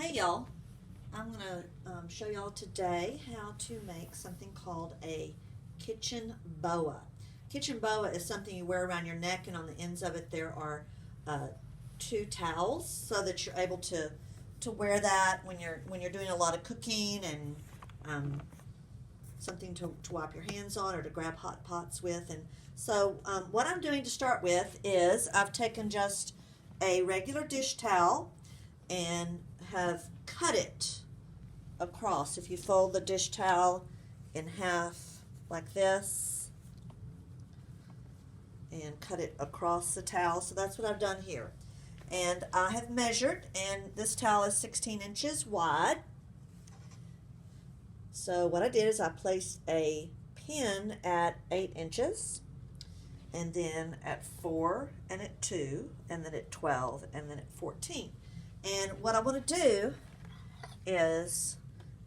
Hey y'all, I'm going to show y'all today how to make something called a kitchen boa. Kitchen boa is something you wear around your neck, and on the ends of it there are two towels so that you're able to wear that when you're doing a lot of cooking and something to wipe your hands on or to grab hot pots with. And so what I'm doing to start with is I've taken just a regular dish towel and have cut it across. If you fold the dish towel in half like this and cut it across the towel, so that's what I've done here. And I have measured, and this towel is 16 inches wide. So what I did is I placed a pin at 8 inches, and then at 4, and at 2, and then at 12, and then at 14. And what I want to do is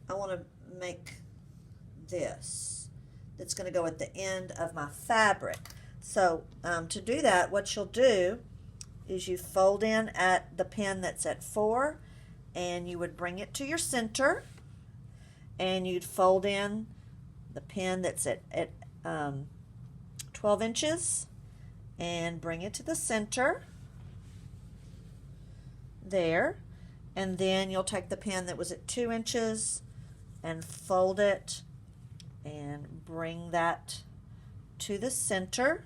I want to make this that's going to go at the end of my fabric. So to do that, what you'll do is you fold in at the pin that's at 4, and you would bring it to your center, and you'd fold in the pin that's at 12 inches and bring it to the center there, and then you'll take the pin that was at 2 inches and fold it and bring that to the center.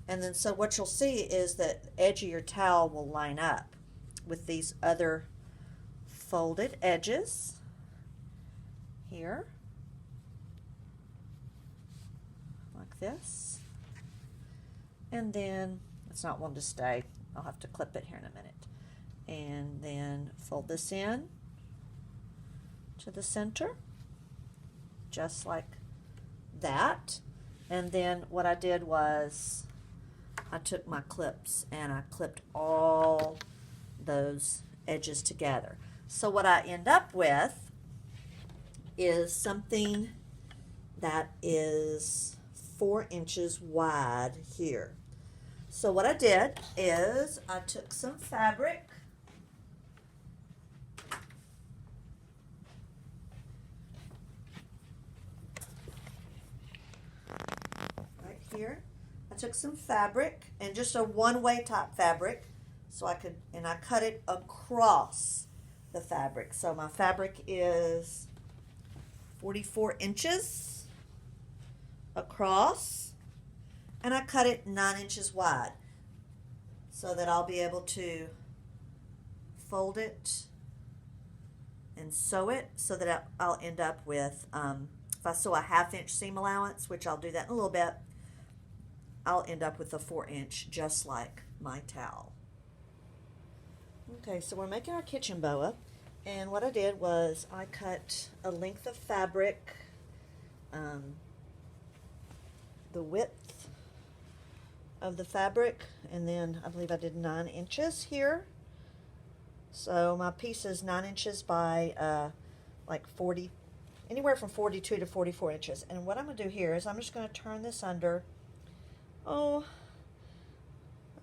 And then so what you'll see is that the edge of your towel will line up with these other folded edges here, like this. And then it's not one to stay. I'll have to clip it here in a minute. And then fold this in to the center, just like that. And then what I did was I took my clips and I clipped all those edges together. So what I end up with is something that is 4 inches wide here. So what I did is I took some fabric, right here. I took some fabric, and just a one-way type fabric, so I cut it across the fabric. So my fabric is 44 inches across, and I cut it 9 inches wide so that I'll be able to fold it and sew it so that I'll end up with, if I sew a 1/2 inch seam allowance, which I'll do that in a little bit, I'll end up with a 4 inch, just like my towel. Okay, so we're making our kitchen boa, and what I did was I cut a length of fabric, the width of the fabric, and then I believe I did 9 inches here. So my piece is 9 inches by like 40, anywhere from 42 to 44 inches. And what I'm going to do here is I'm just going to turn this under, about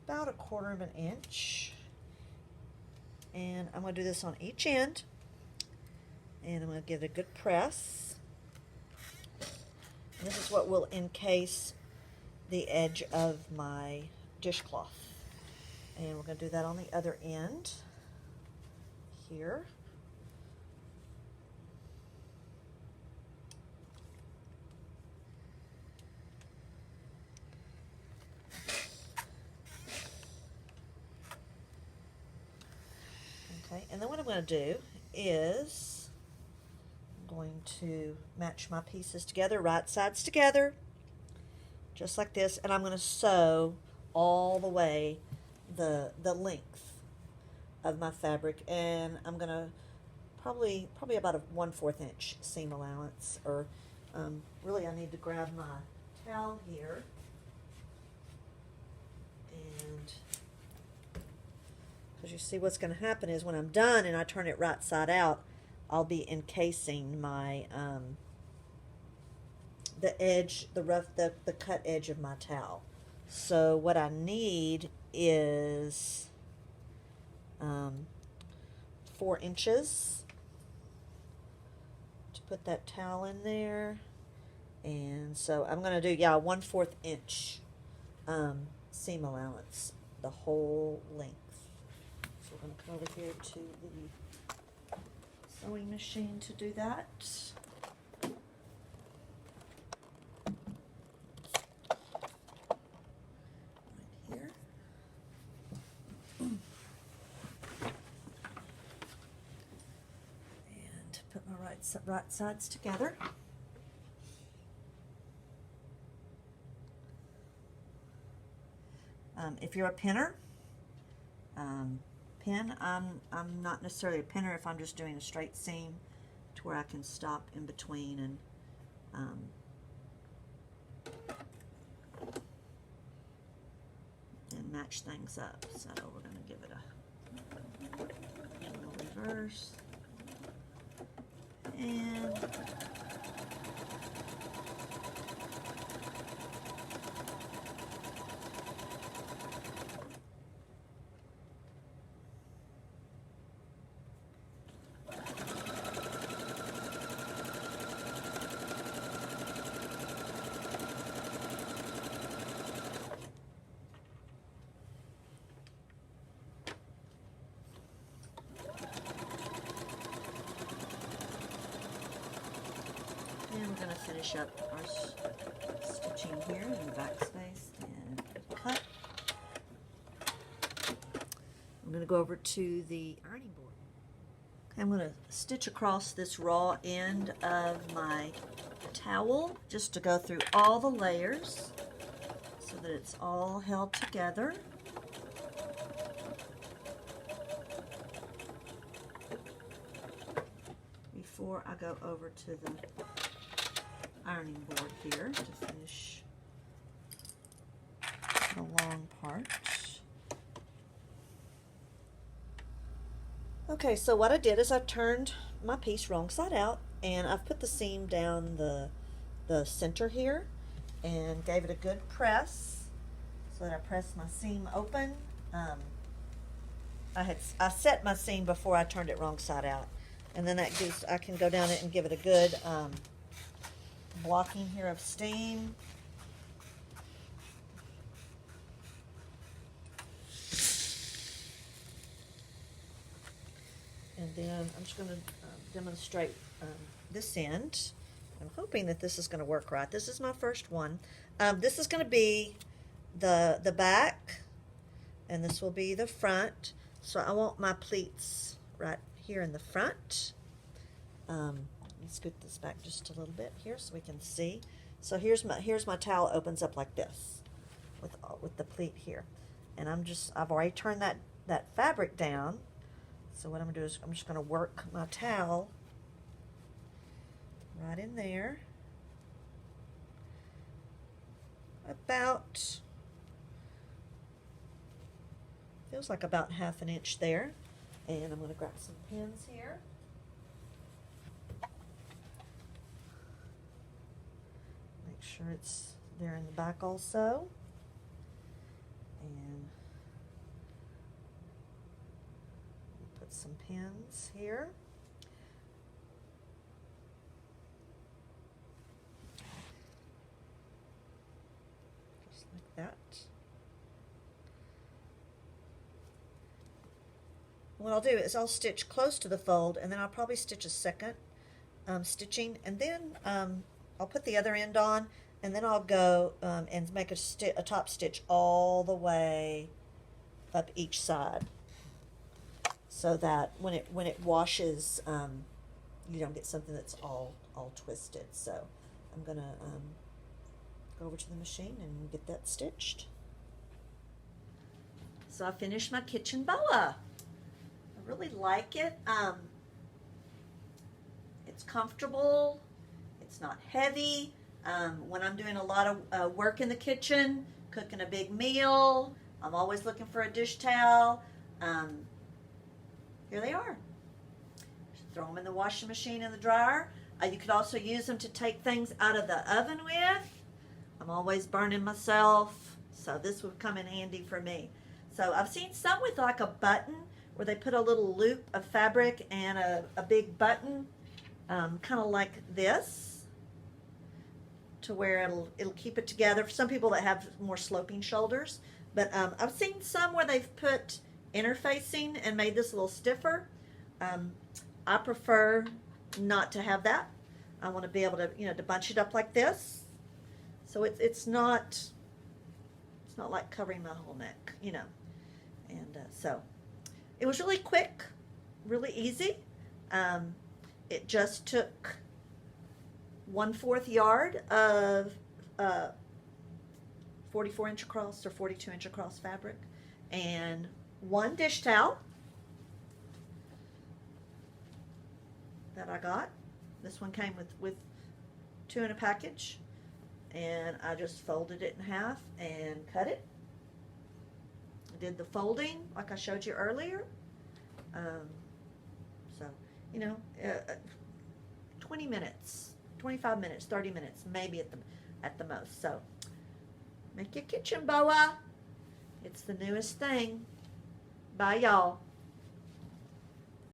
1/4 of an inch. And I'm going to do this on each end. And I'm going to give it a good press. And this is what will encase the edge of my dishcloth. And we're going to do that on the other end here. Okay, and then what I'm going to do is I'm going to match my pieces together, right sides together, just like this, and I'm going to sew all the way the length of my fabric, and I'm going to probably about a 1/4 inch seam allowance, or really I need to grab my towel here, and because you see what's going to happen is when I'm done and I turn it right side out, I'll be encasing my the edge, the cut edge of my towel. So what I need is 4 inches to put that towel in there. And so I'm going to do, yeah, 1/4 inch seam allowance, the whole length. So we're going to come over here to the sewing machine to do that. Right here. And put my right sides together. If you're a pinner, pin. I'm not necessarily a pinner if I'm just doing a straight seam to where I can stop in between and match things up. So we're going to give it a little reverse and we're going to finish up our stitching here in the back space and cut. I'm going to go over to the ironing board. Okay, I'm going to stitch across this raw end of my towel just to go through all the layers so that it's all held together. Before I go over to the ironing board here to finish the long part. Okay, so what I did is I turned my piece wrong side out and I've put the seam down the center here and gave it a good press so that I pressed my seam open. I set my seam before I turned it wrong side out, and then that gives, I can go down it and give it a good blocking here of steam. And then I'm just going to demonstrate this end. I'm hoping that this is going to work right. This is my first one. This is going to be the back, and this will be the front. So I want my pleats right here in the front. Let's scoot this back just a little bit here so we can see. So here's my towel opens up like this with the pleat here, and I've already turned that fabric down. So what I'm gonna do is I'm just gonna work my towel right in there, about, feels like about 1/2 inch there, and I'm gonna grab some pins here. Make sure it's there in the back also, and put some pins here. Just like that. What I'll do is I'll stitch close to the fold, and then I'll probably stitch a second stitching, and then I'll put the other end on, and then I'll go and make a top stitch all the way up each side, so that when it washes, you don't get something that's all twisted. So I'm gonna go over to the machine and get that stitched. So I finished my kitchen boa. I really like it. It's comfortable. It's not heavy. When I'm doing a lot of work in the kitchen, cooking a big meal, I'm always looking for a dish towel. Here they are. Just throw them in the washing machine and the dryer. You could also use them to take things out of the oven with. I'm always burning myself, so this would come in handy for me. So I've seen some with like a button where they put a little loop of fabric and a big button, kind of like this, to where it'll keep it together. For some people that have more sloping shoulders, but I've seen some where they've put interfacing and made this a little stiffer. I prefer not to have that. I want to be able to, to bunch it up like this, so it's not like covering my whole neck, And so it was really quick, really easy. It just took 1/4 yard of 44-inch across or 42-inch across fabric, and 1 dish towel that I got. This one came with 2 in a package, and I just folded it in half and cut it. I did the folding like I showed you earlier. So 20 minutes, 25 minutes, 30 minutes, maybe at the most. So make your kitchen boa. It's the newest thing. Bye, y'all.